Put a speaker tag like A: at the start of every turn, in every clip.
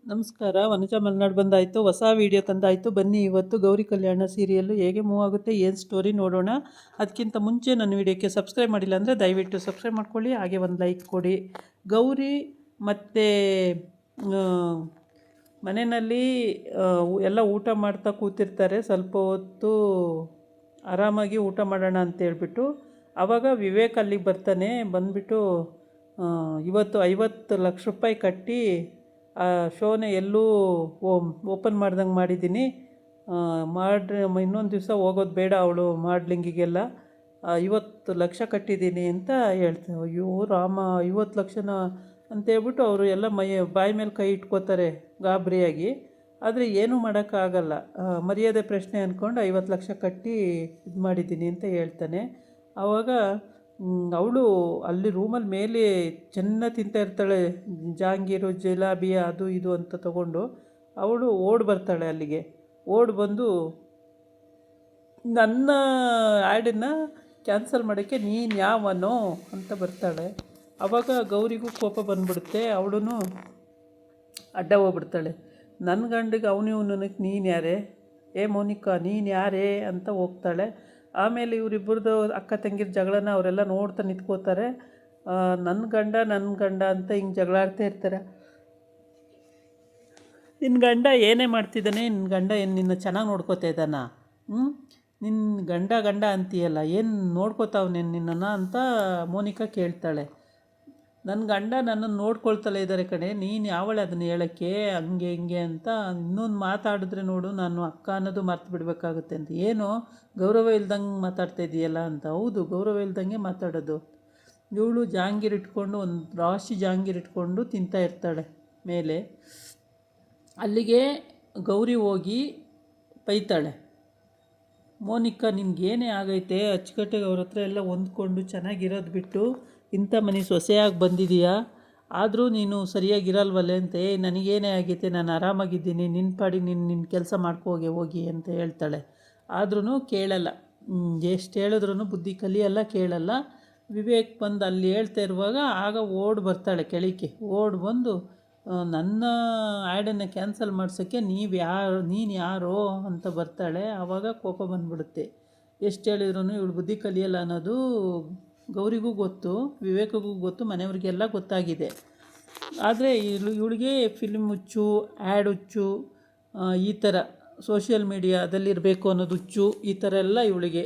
A: ನಮಸ್ಕಾರ. ವನಜಾ ಮಲೆನಾಡು ಬಂದಾಯಿತು. ಹೊಸ ವೀಡಿಯೋ ತಂದಾಯಿತು. ಬನ್ನಿ ಇವತ್ತು ಗೌರಿ ಕಲ್ಯಾಣ ಸೀರಿಯಲ್ಲು ಹೇಗೆ ಮೂವ್ ಆಗುತ್ತೆ, ಏನು ಸ್ಟೋರಿ ನೋಡೋಣ. ಅದಕ್ಕಿಂತ ಮುಂಚೆ ನನ್ನ ವೀಡಿಯೋಕ್ಕೆ ಸಬ್ಸ್ಕ್ರೈಬ್ ಮಾಡಿಲ್ಲ ಅಂದರೆ ದಯವಿಟ್ಟು ಸಬ್ಸ್ಕ್ರೈಬ್ ಮಾಡ್ಕೊಳ್ಳಿ, ಹಾಗೆ ಒಂದು ಲೈಕ್ ಕೊಡಿ. ಗೌರಿ ಮತ್ತು ಮನೆಯಲ್ಲಿ ಎಲ್ಲ ಊಟ ಮಾಡ್ತಾ ಕೂತಿರ್ತಾರೆ. ಸ್ವಲ್ಪ ಹೊತ್ತು ಆರಾಮಾಗಿ ಊಟ ಮಾಡೋಣ ಅಂತೇಳ್ಬಿಟ್ಟು ಆವಾಗ ವಿವೇಕ್ ಅಲ್ಲಿಗೆ ಬರ್ತಾನೆ. ಬಂದುಬಿಟ್ಟು ಇವತ್ತು 50 ಲಕ್ಷ ರೂಪಾಯಿ ಕಟ್ಟಿ ಆ ಶೋನ ಎಲ್ಲೂ ಓಪನ್ ಮಾಡ್ದಂಗೆ ಮಾಡಿದ್ದೀನಿ, ಮಾಡ್ರೆ ಇನ್ನೊಂದು ದಿವಸ ಹೋಗೋದು ಬೇಡ ಅವಳು ಮಾಡ್ಲಿಂಗಿಗೆಲ್ಲ, 50 ಲಕ್ಷ ಕಟ್ಟಿದ್ದೀನಿ ಅಂತ ಹೇಳ್ತಾರೆ. ಅಯ್ಯೋ ರಾಮ, 50 ಲಕ್ಷನ ಅಂತೇಳ್ಬಿಟ್ಟು ಅವರು ಎಲ್ಲ ಬಾಯಿ ಮೇಲೆ ಕೈ ಇಟ್ಕೋತಾರೆ ಗಾಬರಿಯಾಗಿ. ಆದರೆ ಏನೂ ಮಾಡೋಕ್ಕಾಗಲ್ಲ. ಮರ್ಯಾದೆ ಪ್ರಶ್ನೆ ಅಂದ್ಕೊಂಡು 50 ಲಕ್ಷ ಕಟ್ಟಿ ಇದು ಮಾಡಿದ್ದೀನಿ ಅಂತ ಹೇಳ್ತಾನೆ. ಆವಾಗ ಅವಳು ಅಲ್ಲಿ ರೂಮಲ್ಲಿ ಮೇಲೆ ಚೆನ್ನಾಗಿ ತಿಂತಾ ಇರ್ತಾಳೆ, ಜಾಂಗೀರು ಜಿಲಾಬಿ ಅದು ಇದು ಅಂತ ತಗೊಂಡು. ಅವಳು ಓಡಿ ಬರ್ತಾಳೆ ಅಲ್ಲಿಗೆ. ಓಡಿ ಬಂದು ನನ್ನ ಆ್ಯಡನ್ನು ಕ್ಯಾನ್ಸಲ್ ಮಾಡೋಕ್ಕೆ ನೀನು ಯಾವನೋ ಅಂತ ಬರ್ತಾಳೆ. ಆವಾಗ ಗೌರಿಗೂ ಕೋಪ ಬಂದುಬಿಡುತ್ತೆ. ಅವಳು ಅಡ್ಡ ಹೋಗ್ಬಿಡ್ತಾಳೆ. ನನ್ನ ಗಂಡಿಗೆ ಅವನಿವನಕ್ಕೆ ನೀನು ಯಾರೇ, ಮೋನಿಕಾ ನೀನು ಯಾರೇ ಅಂತ ಹೋಗ್ತಾಳೆ. ಆಮೇಲೆ ಇವರಿಬ್ಬರದು ಅಕ್ಕ ತಂಗಿರ ಜಗಳನ ಅವರೆಲ್ಲ ನೋಡ್ತಾ ನಿಂತ್ಕೋತಾರೆ. ನನ್ನ ಗಂಡ ಅಂತ ಹಿಂಗೆ ಜಗಳಾಡ್ತಾ ಇರ್ತಾರೆ. ನಿನ್ನ ಗಂಡ ಏನೇ ಮಾಡ್ತಿದ್ದಾನೆ, ನಿನ್ನ ಗಂಡ ಏನು ನಿನ್ನ ಚೆನ್ನಾಗಿ ನೋಡ್ಕೋತಾ ಇದ್ದಾನ? ನಿನ್ನ ಗಂಡ ಅಂತೀಯಲ್ಲ, ಏನು ನೋಡ್ಕೋತಾವನೆ ನಿನ್ನನ್ನು ಅಂತ ಮೋನಿಕಾ ಕೇಳ್ತಾಳೆ. ನನ್ನ ಗಂಡ ನನ್ನನ್ನು ನೋಡ್ಕೊಳ್ತಲೇ ಇದ್ದಾರೆ ಕಣೆ, ನೀನು ಯಾವಳೆ ಅದನ್ನು ಹೇಳೋಕ್ಕೆ, ಹಂಗೆ ಹಿಂಗೆ ಅಂತ ಇನ್ನೊಂದು ಮಾತಾಡಿದ್ರೆ ನೋಡು ನಾನು ಅಕ್ಕ ಅನ್ನೋದು ಮರ್ತು ಬಿಡಬೇಕಾಗುತ್ತೆ ಅಂತ. ಏನೋ ಗೌರವ ಇಲ್ದಂಗೆ ಮಾತಾಡ್ತಾ ಇದೆಯಲ್ಲ ಅಂತ. ಹೌದು, ಗೌರವ ಇಲ್ದಂಗೆ ಮಾತಾಡೋದು. ಇವಳು ಜಾಂಗೀರು ಇಟ್ಕೊಂಡು ಒಂದು ರಾಶಿ ಜಾಂಗೀರು ಇಟ್ಕೊಂಡು ತಿಂತಾ ಇರ್ತಾಳೆ ಮೇಲೆ. ಅಲ್ಲಿಗೆ ಗೌರಿ ಹೋಗಿ ಬೈತಾಳೆ, ಮೋನಿಕಾ ನಿನ್ಗೇನೇ ಆಗೈತೆ, ಅಚ್ಚುಕಟ್ಟಾಗಿ ಅವ್ರ ಹತ್ರ ಎಲ್ಲ ಹೊಂದ್ಕೊಂಡು ಚೆನ್ನಾಗಿರೋದು ಬಿಟ್ಟು ಇಂಥ ಮನೆ ಸೊಸೆಯಾಗಿ ಬಂದಿದೀಯಾ, ಆದರೂ ನೀನು ಸರಿಯಾಗಿರಲ್ವಲ್ಲೇ ಅಂತ. ನನಗೇನೇ ಆಗೈತೆ, ನಾನು ಆರಾಮಾಗಿದ್ದೀನಿ, ನಿನ್ನ ಪಾಡಿ ನಿನ್ನ ಕೆಲಸ ಹೋಗಿ ಅಂತ ಹೇಳ್ತಾಳೆ. ಆದ್ರೂ ಕೇಳಲ್ಲ. ಎಷ್ಟು ಹೇಳಿದ್ರೂ ಬುದ್ಧಿ ಕಲಿಯಲ್ಲ, ಕೇಳಲ್ಲ. ವಿವೇಕ್ ಬಂದು ಅಲ್ಲಿ ಹೇಳ್ತಾ ಇರುವಾಗ ಆಗ ಓಡಿ ಬರ್ತಾಳೆ ಕೆಳಕ್ಕೆ. ಓಡಿ ಬಂದು ನನ್ನ ಆ್ಯಡನ್ನು ಕ್ಯಾನ್ಸಲ್ ಮಾಡ್ಸೋಕ್ಕೆ ನೀನು ಯಾರೋ ಅಂತ ಬರ್ತಾಳೆ. ಆವಾಗ ಕೋಪ ಬಂದುಬಿಡುತ್ತೆ. ಎಷ್ಟು ಹೇಳಿದ್ರು ಇವಳು ಬುದ್ಧಿ ಕಲಿಯಲ್ಲ ಅನ್ನೋದು ಗೌರಿಗೂ ಗೊತ್ತು, ವಿವೇಕಿಗೂ ಗೊತ್ತು, ಮನೆಯವ್ರಿಗೆಲ್ಲ ಗೊತ್ತಾಗಿದೆ. ಆದರೆ ಇವಳಿಗೆ ಫಿಲ್ಮ್ ಹುಚ್ಚು, ಆ್ಯಡ್ ಹುಚ್ಚು, ಈ ಥರ ಸೋಷಿಯಲ್ ಮೀಡಿಯಾದಲ್ಲಿರಬೇಕು ಅನ್ನೋದು ಹುಚ್ಚು, ಈ ಥರ ಎಲ್ಲ ಇವಳಿಗೆ.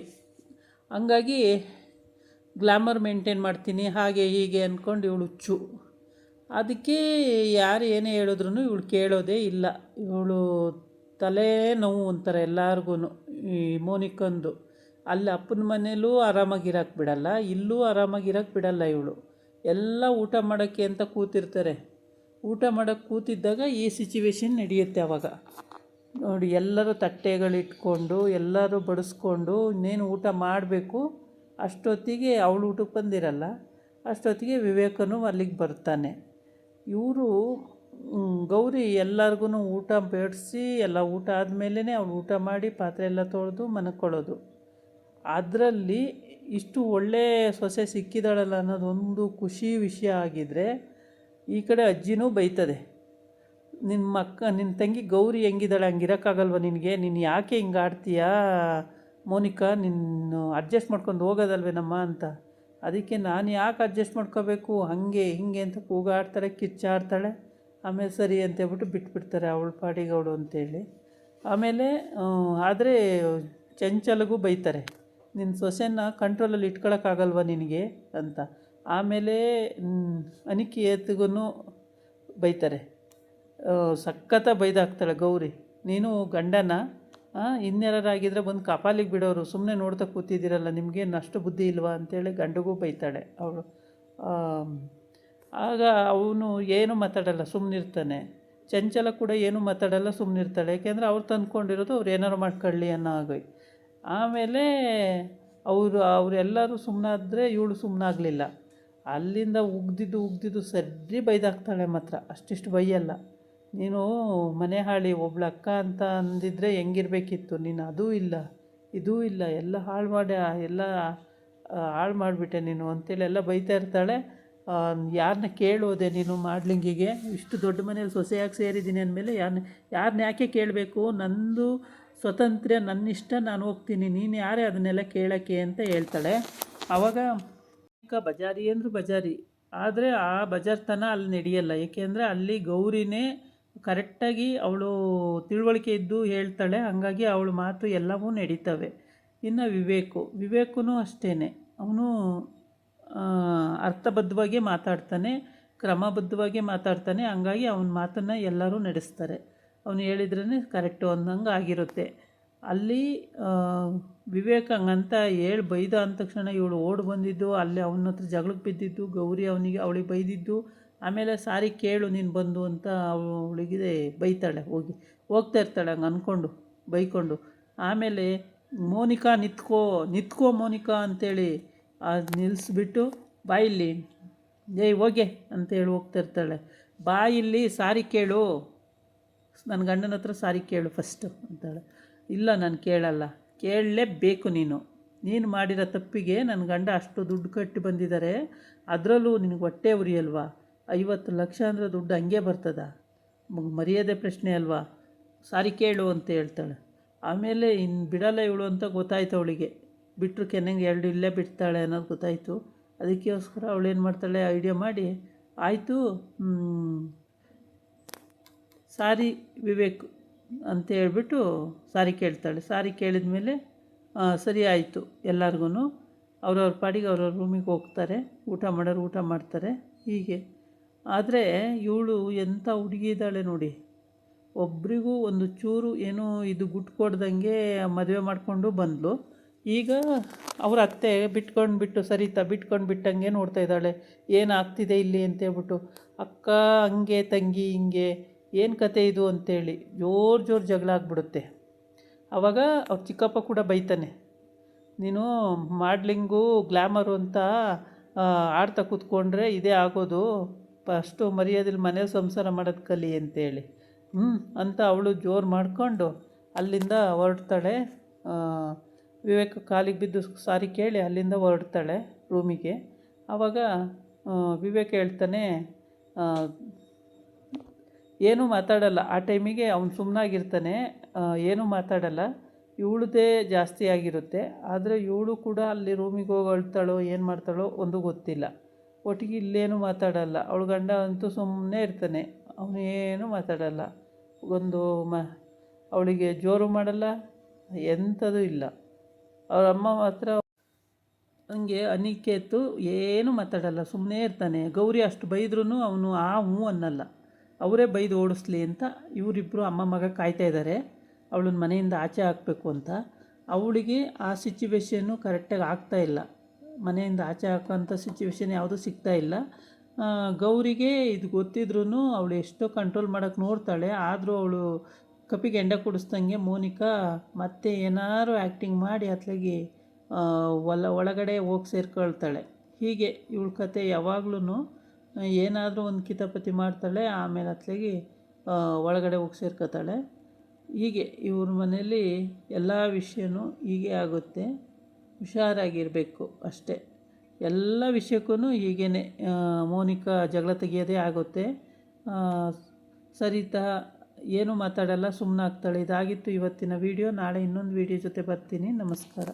A: ಹಂಗಾಗಿ ಗ್ಲಾಮರ್ ಮೇಂಟೈನ್ ಮಾಡ್ತೀನಿ ಹಾಗೆ ಹೀಗೆ ಅಂದ್ಕೊಂಡು ಇವಳು ಹುಚ್ಚು. ಅದಕ್ಕೆ ಯಾರು ಏನೇ ಹೇಳಿದ್ರು ಇವಳು ಕೇಳೋದೇ ಇಲ್ಲ. ಇವಳು ತಲೆ ನೋವು ಅಂತಾರೆ ಎಲ್ಲರಿಗೂ. ಈ ಮೋನಿಕಂದು ಅಲ್ಲಿ ಅಪ್ಪನ ಮನೇಲೂ ಆರಾಮಾಗಿರೋಕ್ಕೆ ಬಿಡಲ್ಲ, ಇಲ್ಲೂ ಆರಾಮಾಗಿರೋಕ್ಕೆ ಬಿಡಲ್ಲ ಇವಳು. ಎಲ್ಲ ಊಟ ಮಾಡೋಕ್ಕೆ ಅಂತ ಕೂತಿರ್ತಾರೆ. ಊಟ ಮಾಡೋಕ್ಕೆ ಕೂತಿದ್ದಾಗ ಈ ಸಿಚುವೇಶನ್ ನಡೆಯುತ್ತೆ. ಆವಾಗ ನೋಡಿ, ಎಲ್ಲರೂ ತಟ್ಟೆಗಳಿಟ್ಕೊಂಡು ಎಲ್ಲರೂ ಬಡಿಸ್ಕೊಂಡು ಇನ್ನೇನು ಊಟ ಮಾಡಬೇಕು. ಅಷ್ಟೊತ್ತಿಗೆ ಅವಳು ಊಟಕ್ಕೆ ಬಂದಿರಲ್ಲ. ಅಷ್ಟೊತ್ತಿಗೆ ವಿವೇಕನೂ ಅಲ್ಲಿಗೆ ಬರ್ತಾನೆ. ಇವರು ಗೌರಿ ಎಲ್ಲರಿಗೂ ಊಟ ಬೇಡಿಸಿ ಎಲ್ಲ ಊಟ ಆದಮೇಲೆ ಅವಳು ಊಟ ಮಾಡಿ ಪಾತ್ರೆ ಎಲ್ಲ ತೊಳೆದು ಮನಕೊಳ್ಳೋದು. ಅದರಲ್ಲಿ ಇಷ್ಟು ಒಳ್ಳೆ ಸೊಸೆ ಸಿಕ್ಕಿದಾಳಲ್ಲ ಅನ್ನೋದೊಂದು ಖುಷಿ ವಿಷಯ ಆಗಿದ್ದರೆ, ಈ ಕಡೆ ಅಜ್ಜಿನೂ ಬೈತದೆ, ನಿನ್ನ ತಂಗಿ ಗೌರಿ ಹೆಂಗಿದ್ದಾಳೆ, ಹಂಗಿರೋಕ್ಕಾಗಲ್ವ ನಿನಗೆ, ನೀನು ಯಾಕೆ ಹಿಂಗೆ ಆಡ್ತೀಯಾ ಮೋನಿಕಾ, ನಿನ್ನ ಅಡ್ಜಸ್ಟ್ ಮಾಡ್ಕೊಂಡು ಹೋಗೋದಲ್ವೇನಮ್ಮ ಅಂತ. ಅದಕ್ಕೆ ನಾನು ಯಾಕೆ ಅಡ್ಜಸ್ಟ್ ಮಾಡ್ಕೋಬೇಕು, ಹಾಗೆ ಹಿಂಗೆ ಅಂತ ಕೂಗಾಡ್ತಾಳೆ, ಕಿಚ್ಚಾಡ್ತಾಳೆ. ಆಮೇಲೆ ಸರಿ ಅಂತೇಳ್ಬಿಟ್ಟು ಬಿಟ್ಬಿಡ್ತಾರೆ ಅವಳ ಪಾಡಿಗೆ ಅವಳು ಅಂತೇಳಿ. ಆಮೇಲೆ ಆದರೆ ಚಂಚಲಗೂ ಬೈತಾರೆ, ನಿನ್ನ ಸೊಸೆನ ಕಂಟ್ರೋಲಲ್ಲಿ ಇಟ್ಕೊಳ್ಳೋಕ್ಕಾಗಲ್ವ ನಿನಗೆ ಅಂತ. ಆಮೇಲೆ ಅನಿಕೇತ್ಗೂ ಬೈತಾರೆ, ಸಖತ್ತ ಬೈದಾಕ್ತಾಳೆ ಗೌರಿ, ನೀನು ಗಂಡನ ಇನ್ಯಾರಾಗಿದ್ದರೆ ಬಂದು ಕಪಾಲಿಗೆ ಬಿಡೋರು, ಸುಮ್ಮನೆ ನೋಡ್ತಾ ಕೂತಿದ್ದೀರಲ್ಲ, ನಿಮಗೇನು ಅಷ್ಟು ಬುದ್ಧಿ ಇಲ್ವಾ ಅಂತೇಳಿ ಗಂಡಗೂ ಬೈತಾಳೆ ಅವಳು. ಆಗ ಅವನು ಏನೂ ಮಾತಾಡಲ್ಲ, ಸುಮ್ಮನಿರ್ತಾನೆ. ಚಂಚಲ ಕೂಡ ಏನೂ ಮಾತಾಡಲ್ಲ, ಸುಮ್ಮನಿರ್ತಾಳೆ. ಯಾಕೆಂದರೆ ಅವ್ರು ತಂದ್ಕೊಂಡಿರೋದು ಅವ್ರು ಏನಾರು ಮಾಡ್ಕೊಳ್ಳಿ ಅನ್ನೋ ಆಗೋಯ್. ಆಮೇಲೆ ಅವರೆಲ್ಲರೂ ಸುಮ್ಮನಾದರೆ ಇವಳು ಸುಮ್ಮನಾಗಲಿಲ್ಲ. ಅಲ್ಲಿಂದ ಉಗ್ದಿದ್ದು ಸರಿ ಬೈದಾಕ್ತಾಳೆ. ಮಾತ್ರ ಅಷ್ಟಿಷ್ಟು ಬೈಯಲ್ಲ. ನೀನು ಮನೆ ಹಾಳಿ ಒಬ್ಳು ಅಕ್ಕ ಅಂತ ಅಂದಿದ್ರೆ ಹೆಂಗಿರಬೇಕಿತ್ತು, ನೀನು ಅದೂ ಇಲ್ಲ ಇದೂ ಇಲ್ಲ, ಎಲ್ಲ ಹಾಳು ಮಾಡಿಬಿಟ್ಟೆ ನೀನು ಅಂತೇಳಿ ಎಲ್ಲ ಬೈತಾ ಇರ್ತಾಳೆ. ಯಾರನ್ನ ಕೇಳೋದೆ ನೀನು ಮಾಡ್ಲಿಂಗಿಗೆ? ಇಷ್ಟು ದೊಡ್ಡ ಮನೇಲಿ ಸೊಸೆಯಾಗಿ ಸೇರಿದ್ದೀನಿ ಅಂದಮೇಲೆ ಯಾರನ್ನ ಯಾಕೆ ಕೇಳಬೇಕು? ನಂದು ಸ್ವತಂತ್ರ್ಯ, ನನ್ನಿಷ್ಟ, ನಾನು ಹೋಗ್ತೀನಿ, ನೀನು ಯಾರೇ ಅದನ್ನೆಲ್ಲ ಕೇಳೋಕ್ಕೆ ಅಂತ ಹೇಳ್ತಾಳೆ. ಆವಾಗ ಬಜಾರಿ ಅಂದರು ಬಜಾರಿ, ಆದರೆ ಆ ಬಜಾರ್ತನ ಅಲ್ಲಿ ನಡೆಯಲ್ಲ. ಏಕೆಂದರೆ ಅಲ್ಲಿ ಗೌರಿನೇ ಕರೆಕ್ಟಾಗಿ ಅವಳು ತಿಳುವಳಿಕೆ ಇದ್ದು ಹೇಳ್ತಾಳೆ, ಹಾಗಾಗಿ ಅವಳ ಮಾತು ಎಲ್ಲವೂ ನಡೀತವೆ. ಇನ್ನು ವಿವೇಕನೂ ಅಷ್ಟೇ, ಅವನು ಅರ್ಥಬದ್ಧವಾಗಿ ಮಾತಾಡ್ತಾನೆ, ಕ್ರಮಬದ್ಧವಾಗಿ ಮಾತಾಡ್ತಾನೆ. ಹಂಗಾಗಿ ಅವನ ಮಾತನ್ನು ಎಲ್ಲರೂ ನಡೆಸ್ತಾರೆ. ಅವನು ಹೇಳಿದ್ರೇ ಕರೆಕ್ಟು ಅನ್ನಂಗೆ ಆಗಿರುತ್ತೆ. ಅಲ್ಲಿ ವಿವೇಕ ಹಂಗಂತ ಹೇಳಿ ಬೈದ ಅಂದ ತಕ್ಷಣ ಇವಳು ಓಡಿ ಬಂದಿದ್ದು, ಅಲ್ಲಿ ಅವನ ಹತ್ರ ಜಗಳಕ್ಕೆ ಬಿದ್ದಿದ್ದು, ಗೌರಿ ಅವಳಿಗೆ ಬೈದಿದ್ದು. ಆಮೇಲೆ ಸಾರಿ ಕೇಳು ನೀನು ಬಂದು ಅಂತ ಅವಳಿಗೆ ಬೈತಾಳೆ. ಹೋಗ್ತಾ ಇರ್ತಾಳೆ ಹಂಗೆ ಅಂದ್ಕೊಂಡು ಬೈಕೊಂಡು. ಆಮೇಲೆ ಮೋನಿಕಾ ನಿತ್ಕೋ ಮೋನಿಕಾ ಅಂತೇಳಿ ನಿಲ್ಲಿಸ್ಬಿಟ್ಟು, ಬಾಯಿಲ್ಲಿ ಏಯ್ ಹೋಗೆ ಅಂತೇಳಿ ಹೋಗ್ತಾಯಿರ್ತಾಳೆ. ಬಾಯಿಲ್ಲಿ ಸಾರಿ ಕೇಳು, ನನ್ನ ಗಂಡನ ಹತ್ರ ಸಾರಿ ಕೇಳು ಫಸ್ಟು ಅಂತಾಳೆ. ಇಲ್ಲ ನಾನು ಕೇಳಲ್ಲ, ಕೇಳಲೇಬೇಕು. ನೀನು ಮಾಡಿರೋ ತಪ್ಪಿಗೆ ನನ್ನ ಗಂಡ ಅಷ್ಟು ದುಡ್ಡು ಕಟ್ಟಿ ಬಂದಿದ್ದಾರೆ, ಅದರಲ್ಲೂ ನಿನಗೆ ಹೊಟ್ಟೆ ಉರಿಯಲ್ವಾ? 50 ಲಕ್ಷ ಅಂದರೆ ದುಡ್ಡು ಹಂಗೆ ಬರ್ತದ? ಮರ್ಯಾದೆ ಪ್ರಶ್ನೆ ಅಲ್ವಾ? ಸಾರಿ ಕೇಳು ಅಂತ ಹೇಳ್ತಾಳೆ. ಆಮೇಲೆ ಇನ್ನು ಬಿಡಲ್ಲ ಇವಳು ಅಂತ ಗೊತ್ತಾಯ್ತು ಅವಳಿಗೆ. ಬಿಟ್ಟರು ಕೆನ್ನಂಗೆ 2 ಇಲ್ಲೇ ಬಿಡ್ತಾಳೆ ಅನ್ನೋದು ಗೊತ್ತಾಯಿತು. ಅದಕ್ಕೋಸ್ಕರ ಅವಳೇನು ಮಾಡ್ತಾಳೆ, ಐಡಿಯಾ ಮಾಡಿ, ಆಯಿತು ಸಾರಿ ವಿವೇಕ್ ಅಂತ ಹೇಳ್ಬಿಟ್ಟು ಸಾರಿ ಕೇಳ್ತಾಳೆ. ಸಾರಿ ಕೇಳಿದ ಮೇಲೆ ಸರಿ ಆಯಿತು. ಎಲ್ಲರಿಗೂ ಅವ್ರವ್ರ ಪಾಡಿಗೆ ಅವ್ರವ್ರ ರೂಮಿಗೆ ಹೋಗ್ತಾರೆ. ಊಟ ಮಾಡೋರು ಊಟ ಮಾಡ್ತಾರೆ. ಹೀಗೆ ಆದರೆ ಇವಳು ಎಂಥ ಹುಡುಗಿ ಇದ್ದಾಳೆ ನೋಡಿ. ಒಬ್ರಿಗೂ ಒಂದು ಚೂರು ಏನೂ ಇದು ಗುಟ್ಟು ಕೊಡ್ದಂಗೆ ಮದುವೆ ಮಾಡಿಕೊಂಡು ಬಂದಳು. ಈಗ ಅವ್ರ ಅತ್ತೆ ಬಿಟ್ಕೊಂಡು ಬಿಟ್ಟಂಗೆ ನೋಡ್ತಾ ಇದ್ದಾಳೆ. ಏನಾಗ್ತಿದೆ ಇಲ್ಲಿ ಅಂತೇಳ್ಬಿಟ್ಟು. ಅಕ್ಕ ಹಂಗೆ, ತಂಗಿ ಹಿಂಗೆ, ಏನು ಕತೆ ಇದು ಅಂತೇಳಿ ಜೋರು ಜಗಳ ಆಗ್ಬಿಡುತ್ತೆ. ಆವಾಗ ಅವ್ರ ಚಿಕ್ಕಪ್ಪ ಕೂಡ ಬೈತಾನೆ, ನೀನು ಮಾಡ್ಲಿಂಗು ಗ್ಲ್ಯಾಮರು ಅಂತ ಆಡ್ತಾ ಕೂತ್ಕೊಂಡ್ರೆ ಇದೇ ಆಗೋದು, ಫಸ್ಟು ಮರ್ಯಾದೆಲಿ ಮನೇಲಿ ಸಂಸಾರ ಮಾಡೋದು ಕಲಿ ಅಂತೇಳಿ ಅಂತ ಅವಳು ಜೋರು ಮಾಡಿಕೊಂಡು ಅಲ್ಲಿಂದ ಹೊರಡ್ತಾಳೆ. ವಿವೇಕ ಕಾಲಿಗೆ ಬಿದ್ದು ಸಾರಿ ಕೇಳಿ ಅಲ್ಲಿಂದ ಹೊರಡ್ತಾಳೆ ರೂಮಿಗೆ. ಆವಾಗ ವಿವೇಕ ಹೇಳ್ತಾನೆ, ಏನೂ ಮಾತಾಡಲ್ಲ. ಆ ಟೈಮಿಗೆ ಅವನು ಸುಮ್ಮನಾಗಿರ್ತಾನೆ, ಏನೂ ಮಾತಾಡಲ್ಲ. ಇವಳದೇ ಜಾಸ್ತಿ ಆಗಿರುತ್ತೆ. ಆದರೆ ಇವಳು ಕೂಡ ಅಲ್ಲಿ ರೂಮಿಗೆ ಹೋಗಿ ಅಳ್ತಾಳೋ ಏನು ಮಾಡ್ತಾಳೋ ಒಂದು ಗೊತ್ತಿಲ್ಲ. ಒಟ್ಟಿಗೆ ಇಲ್ಲೇನೂ ಮಾತಾಡಲ್ಲ. ಅವಳ ಗಂಡ ಅಂತೂ ಸುಮ್ಮನೆ ಇರ್ತಾನೆ, ಅವನೇನು ಮಾತಾಡಲ್ಲ. ಅವಳಿಗೆ ಜೋರು ಮಾಡಲ್ಲ, ಎಂಥದೂ ಇಲ್ಲ. ಅವ್ರ ಅಮ್ಮ ಮಾತ್ರ ಹಂಗೆ ಅನಿಕೇತು ಏನೂ ಮಾತಾಡಲ್ಲ, ಸುಮ್ಮನೆ ಇರ್ತಾನೆ. ಗೌರಿ ಅಷ್ಟು ಬೈದ್ರೂ ಅವನು ಹ್ಞೂ ಅನ್ನಲ್ಲ. ಅವರೇ ಬೈದು ಓಡಿಸ್ಲಿ ಅಂತ ಇವರಿಬ್ಬರು ಅಮ್ಮ ಮಗ ಕಾಯ್ತಾ ಇದ್ದಾರೆ ಅವಳನ್ನ ಮನೆಯಿಂದ ಆಚೆ ಹಾಕಬೇಕು ಅಂತ. ಅವಳಿಗೆ ಆ ಸಿಚುವೇಶನ್ನು ಕರೆಕ್ಟಾಗಿ ಆಗ್ತಾಯಿಲ್ಲ. ಮನೆಯಿಂದ ಆಚೆ ಹಾಕೋಂಥ ಸಿಚುವೇಶನ್ ಯಾವುದೂ ಸಿಗ್ತಾಯಿಲ್ಲ. ಗೌರಿಗೆ ಇದು ಗೊತ್ತಿದ್ರೂ ಅವಳು ಎಷ್ಟೋ ಕಂಟ್ರೋಲ್ ಮಾಡೋಕ್ಕೆ ನೋಡ್ತಾಳೆ. ಆದರೂ ಅವಳು ಕಪ್ಪಿಗೆ ಎಂಡ ಕುಡಿಸ್ದಂಗೆ ಮೋನಿಕಾ ಮತ್ತೆ ಏನಾರು ಆ್ಯಕ್ಟಿಂಗ್ ಮಾಡಿ ಅತ್ಲಾಗಿ ಒಳಗಡೆ ಹೋಗಿ ಸೇರ್ಕೊಳ್ತಾಳೆ. ಹೀಗೆ ಇವಳ ಕತೆ ಯಾವಾಗ್ಲೂ ಏನಾದರೂ ಒಂದು ಕಿತಾಪತಿ ಮಾಡ್ತಾಳೆ, ಆಮೇಲೆ ಅತ್ಲಾಗಿ ಒಳಗಡೆ ಹೋಗಿ ಸೇರ್ಕೊತಾಳೆ. ಹೀಗೆ ಇವ್ರ ಮನೇಲಿ ಎಲ್ಲ ವಿಷಯನೂ ಹೀಗೆ ಆಗುತ್ತೆ. ಹುಷಾರಾಗಿರಬೇಕು ಅಷ್ಟೇ. ಎಲ್ಲ ವಿಷಯಕ್ಕೂ ಹೀಗೇ ಮೋನಿಕಾ ಜಗಳ ತೆಗಿಯೋದೇ ಆಗುತ್ತೆ. ಸರಿತಾ ಏನೂ ಮಾತಾಡಲ್ಲ, ಸುಮ್ಮನಾಗ್ತಾಳೆ. ಇದಾಗಿತ್ತು ಇವತ್ತಿನ ವಿಡಿಯೋ. ನಾಳೆ ಇನ್ನೊಂದು ವಿಡಿಯೋ ಜೊತೆ ಬರ್ತೀನಿ. ನಮಸ್ಕಾರ.